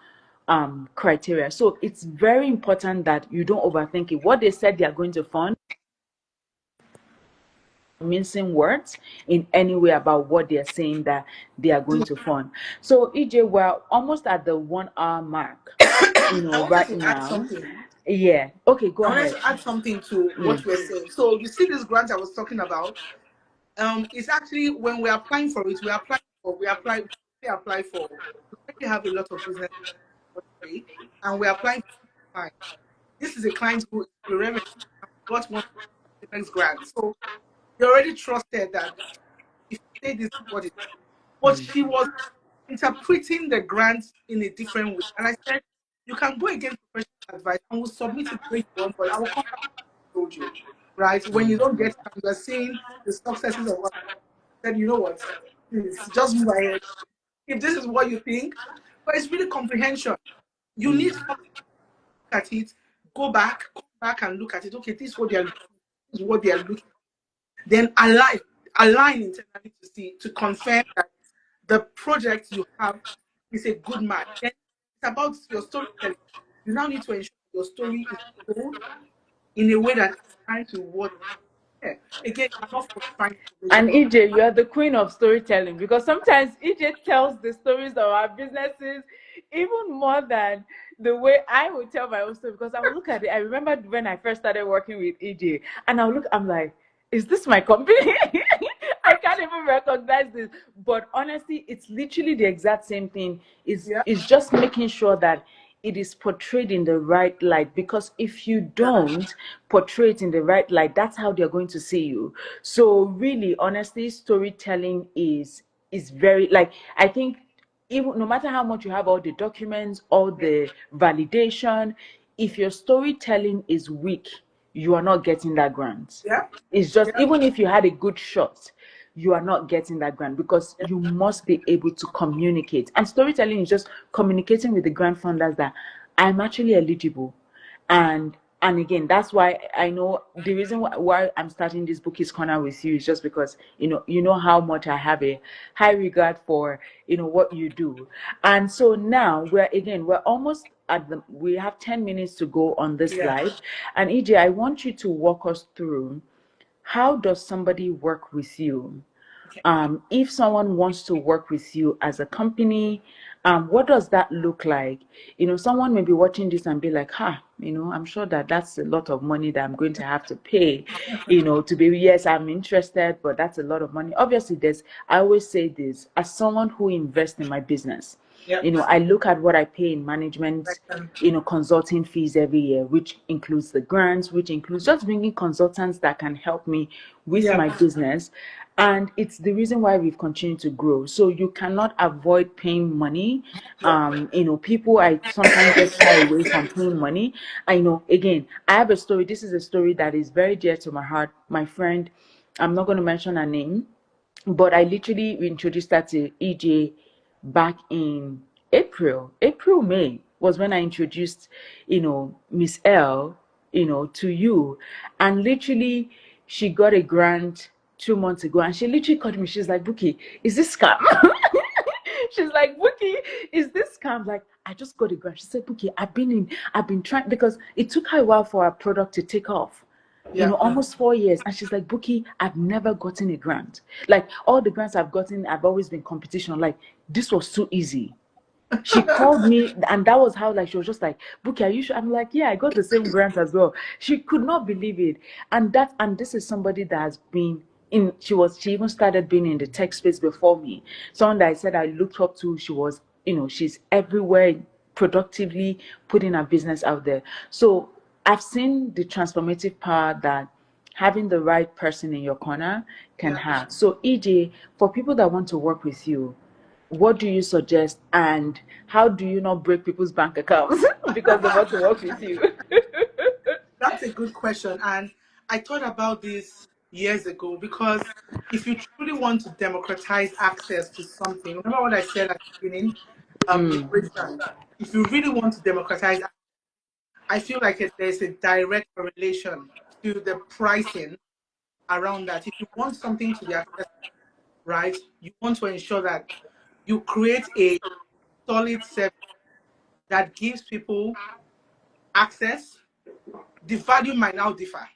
criteria. So it's very important that you don't overthink it. What they said they are going to fund, mincing words in any way about what they are saying that they are going to fund. So EJ, we're almost at the 1 hour mark, I wanted right to add now. something. Yeah. Okay, go I wanted ahead. to add something to what you were saying. So you see this grant I was talking about. It's actually when we're applying for it, we apply for. We already have a lot of business way, and we're applying for a client. This is a client who is irrelevant and got one of the next grant. So they already trusted that if you say this is what it is. But she was interpreting the grant in a different way. And I said, you can go against professional advice and we'll submit it the way you want, but I will come back and told you. Right? When you don't get it and you're seeing the successes of what I said, you know what? Please just move ahead. If this is what you think, but it's really comprehension. You need to look at it, come back and look at it. Okay, this is what they are looking. Then align internally to see to confirm that the project you have is a good match. Then it's about your storytelling. You now need to ensure your story is told in a way that aligns to what. Yeah. Again, I'm not falsifying information. And EJ, you are the queen of storytelling, because sometimes EJ tells the stories of our businesses even more than the way I would tell my own story. Because I will look at it. I remember when I first started working with EJ, and I'm like, is this my company? I can't even recognize this. But honestly, it's literally the exact same thing. Is Yeah. just making sure that it is portrayed in the right light, because if you don't portray it in the right light, that's how they're going to see you. So really, honestly, storytelling is very, like, I think, even no matter how much you have all the documents, all the validation, if your storytelling is weak, you are not getting that grant. Yeah. It's just, Yeah. even if you had a good shot, you are not getting that grant, because you must be able to communicate. And storytelling is just communicating with the grant funders that I'm actually eligible. And again, that's why I know the reason why I'm starting this Bukky's Corner with you is just because you know how much I have a high regard for what you do. And so now we're almost at we have 10 minutes to go on this Yeah. live. And EJ, I want you to walk us through, how does somebody work with you? Okay. If someone wants to work with you as a company, what does that look like? Someone may be watching this and be like, I'm sure that that's a lot of money that I'm going to have to pay, to be, yes, I'm interested, but that's a lot of money. Obviously, I always say this, as someone who invests in my business, Yeah. I look at what I pay in management, consulting fees every year, which includes the grants, which includes just bringing consultants that can help me with Yeah. my business. And it's the reason why we've continued to grow. So you cannot avoid paying money. Yeah. People, I sometimes get shy away from paying money. I know, again, I have a story. This is a story that is very dear to my heart. My friend, I'm not going to mention her name, but I literally introduced her to EJ back in May was when I introduced, Miss L, to you. And literally, she got a grant 2 months ago, and she literally called me. She's like, Bukky, is this scam? She's like, Bukky, is this scam? Like, I just got a grant. She said, Bukky, I've been trying, because it took her a while for our product to take off, Yeah. almost 4 years. And she's like, Bukky, I've never gotten a grant. Like, all the grants I've gotten, I've always been competition. Like, this was too easy. She called me, and that was how, like, she was just like, Bukky, are you sure? I'm like, yeah, I got the same grant as well. She could not believe it. And this is somebody that has been she even started being in the tech space before me. Someone that I said I looked up to. She was, she's everywhere, productively putting her business out there. So I've seen the transformative power that having the right person in your corner can Yeah. have. So EJ, for people that want to work with you, what do you suggest, and how do you not break people's bank accounts because they want to work with you? That's a good question. And I thought about this years ago because if you truly want to democratize access to something, remember what I said at the beginning? Liberation. If you really want to democratize, I feel like there's a direct correlation to the pricing around that. If you want something to be accessible, right, you want to ensure that you create a solid service that gives people access. The value might now differ,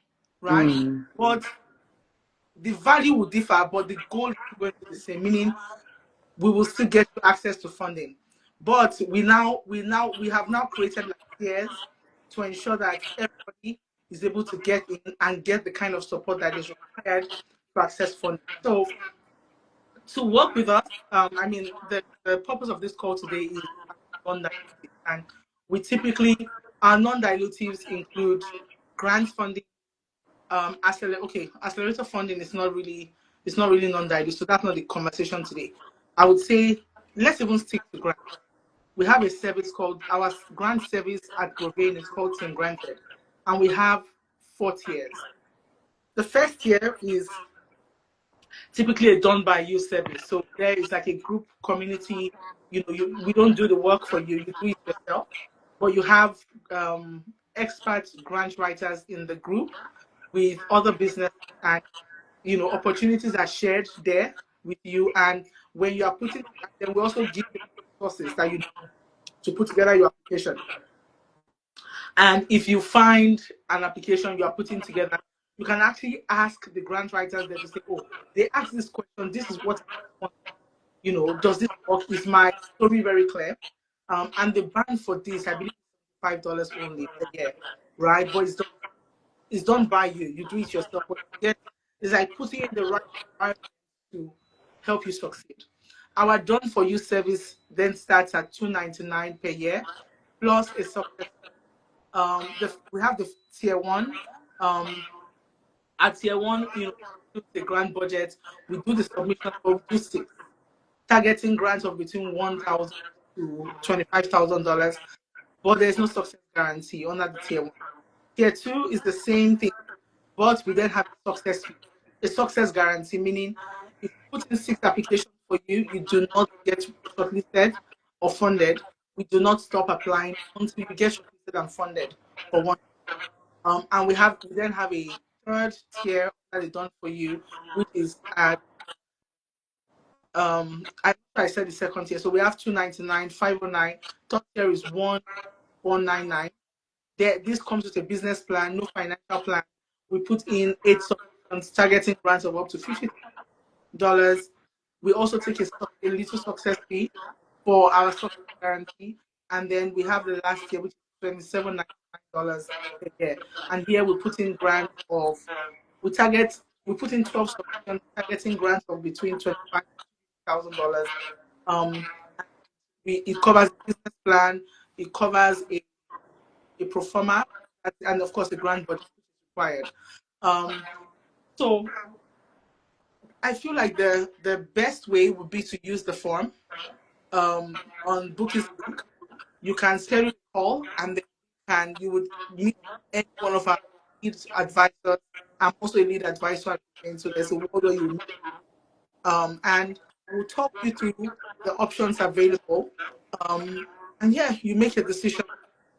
right? Mm, But the value will differ, but the goal is going to be the same, meaning we will still get you access to funding. But we have now created like tiers to ensure that everybody is able to get in and get the kind of support that is required to access funding. So to work with us, I mean, the purpose of this call today is non-dilutive, and we typically our non-dilutives include grant funding, accelerator funding is not really non-dilutive, so that's not the conversation today. I would say let's even stick to grant. We have a service called our grant service at Grovain is called Team Granted, and we have 4 tiers. The first tier is typically a done by you service. So there is like a group community. We don't do the work for you; you do it yourself. But you have expert grant writers in the group with other business, and opportunities are shared there with you. And when you are putting, then we also give you resources that you need to put together your application. And if you find an application you are putting together, you can actually ask the grant writers there to say, oh, they asked this question, this is what I want. Does this work? Is my story very clear? And the band for this, I believe, $5 only per year, right? But it's done by you. You do it yourself. But it's like putting in the right environment to help you succeed. Our done for you service then starts at $2.99 per year. plus a success. We have the tier one. Um, at tier one, we do the grant budget. We do the submission, but we do six, targeting grants of between $1,000 to $25,000. But there's no success guarantee under the tier one. Tier two is the same thing, but we then have a success fee, a success guarantee, meaning if you put in six applications for you, you do not get shortlisted or funded. We do not stop applying until you get shortlisted and funded for one. And we then have a third tier that is done for you, which is at I said the second tier. So we have 299, 509. Third tier is 1199. This comes with a business plan, no financial plan. We put in eight submissions targeting grants of up to $50. We also take a little success fee for our success guarantee. And then we have the last year, which is $27.99 a year. And here we put in grants of we put in 12 submissions targeting grants of between $25,000. Um, it covers a business plan, it covers a pro forma, and of course the grant budget which is required. So I feel like the best way would be to use the form on Bookie's link. You can schedule a call, and then you would meet any one of our lead advisors. I'm also a lead advisor, so there's a word where you meet, and we'll talk you through the options available. And yeah, you make a decision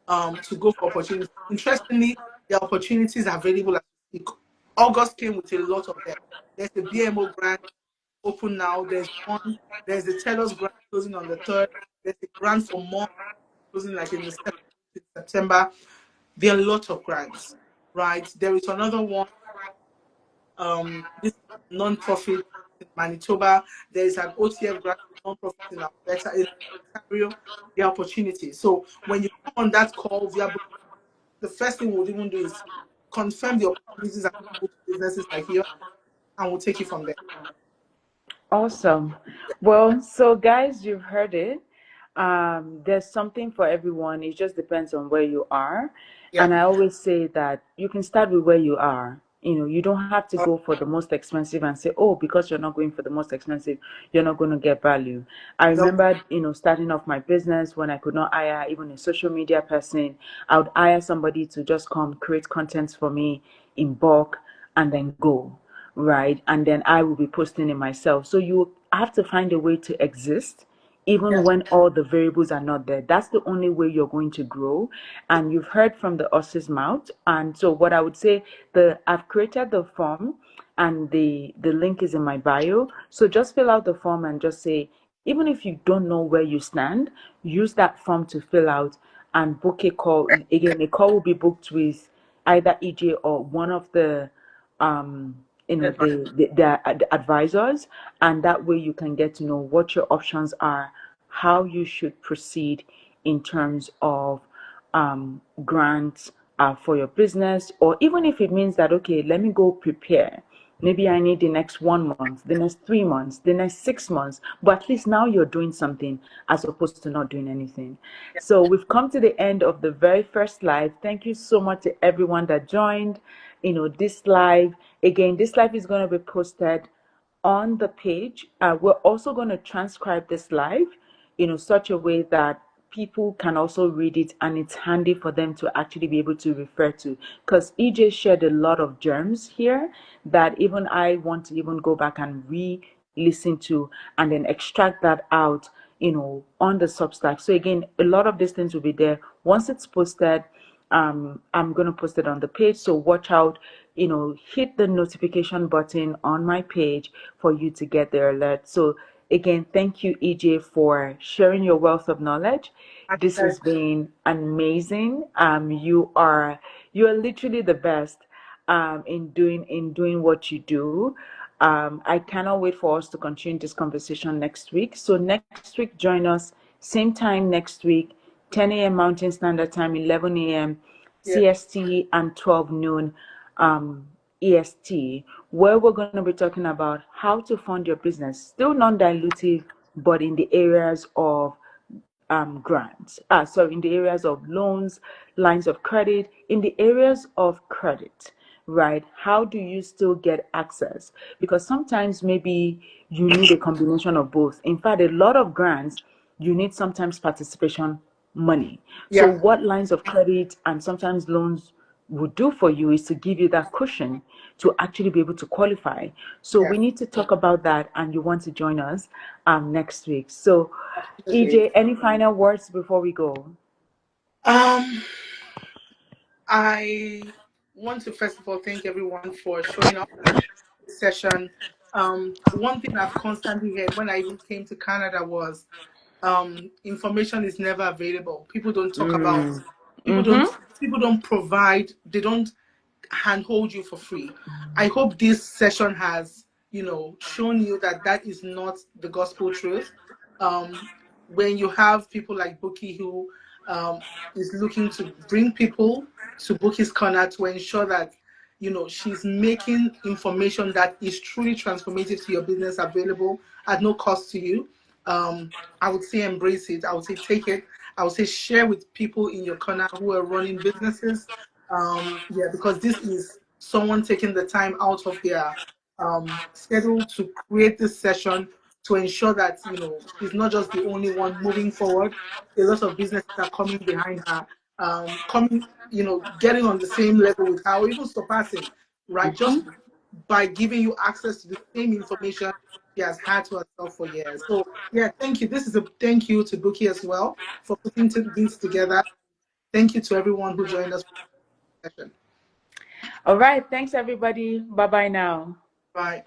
to go for opportunities. Interestingly, the opportunities available as we speak. August came with a lot of them. There's the BMO grant open now. There's the Telos grant closing on the 3rd. There's the grant for more closing like in the 7th September. There are a lot of grants, right? There is another one, this non-profit in Manitoba. There is an OTF grant for non-profit in Alberta, in Ontario, the opportunity. So when you come on that call via the first thing we'll even do is confirm the opportunities available to businesses like here, and we'll take it from there. Awesome. Well, so guys, you've heard it. There's something for everyone. It just depends on where you are. Yeah. And I always say that you can start with where you are. You don't have to Uh, go for the most expensive and say, oh, because you're not going for the most expensive, you're not going to get value. I no, remember, starting off my business when I could not hire even a social media person. I would hire somebody to just come create content for me in bulk and then go, right? And then I will be posting it myself. So you have to find a way to exist even yeah, when all the variables are not there. That's the only way you're going to grow. And you've heard from the horse's mouth. And so what I would say, I've created the form and the link is in my bio. So just fill out the form and just say, even if you don't know where you stand, use that form to fill out and book a call. Again, a call will be booked with either EJ or one of the um that's right. the advisors, and that way you can get to know what your options are, how you should proceed in terms of grants for your business, or even if it means that, okay, let me go prepare. Maybe I need the next 1 month, the next 3 months, the next 6 months, but at least now you're doing something as opposed to not doing anything. Yeah, So we've come to the end of the very first live. Thank you so much to everyone that joined. This live, again, this live is going to be posted on the page. We're also going to transcribe this live, such a way that people can also read it and it's handy for them to actually be able to refer to. Because EJ shared a lot of germs here that even I want to even go back and re-listen to and then extract that out, on the Substack. So again, a lot of these things will be there. Once it's posted, I'm going to post it on the page. So watch out, hit the notification button on my page for you to get the alert. So again, thank you, EJ, for sharing your wealth of knowledge. This okay. has been amazing. You are literally the best in doing what you do. I cannot wait for us to continue this conversation next week. So next week, join us same time next week, 10 a.m. Mountain Standard Time, 11 a.m. Yeah, CST, and 12 noon EST, where we're going to be talking about how to fund your business, still non-dilutive, but in the areas of grants. So in the areas of loans, lines of credit, in the areas of credit, right? How do you still get access? Because sometimes maybe you need a combination of both. In fact, a lot of grants, you need sometimes participation money. So Yeah. what lines of credit and sometimes loans would do for you is to give you that cushion to actually be able to qualify. So Yeah. we need to talk about that, and you want to join us next week. So, Absolutely. EJ, any final words before we go? Um, I want to first of all thank everyone for showing up this session. One thing I've constantly heard when I even came to Canada was information is never available. People don't talk about Mm. people don't Mm-hmm. people don't provide, they don't handhold you for free. I hope this session has, shown you that that is not the gospel truth. Um, when you have people like Bukky who is looking to bring people to Bookie's Corner to ensure that she's making information that is truly transformative to your business available at no cost to you. I would say embrace it. I would say take it. I would say share with people in your corner who are running businesses. Yeah, because this is someone taking the time out of their schedule to create this session to ensure that she's not just the only one moving forward. A lot of businesses are coming behind her, coming, getting on the same level with her, or even surpassing, right? Just by giving you access to the same information she has had to herself for years. So yeah, thank you. This is a thank you to Bukky as well for putting this together. Thank you to everyone who joined us for the session. All right. Thanks, everybody. Bye bye now. Bye.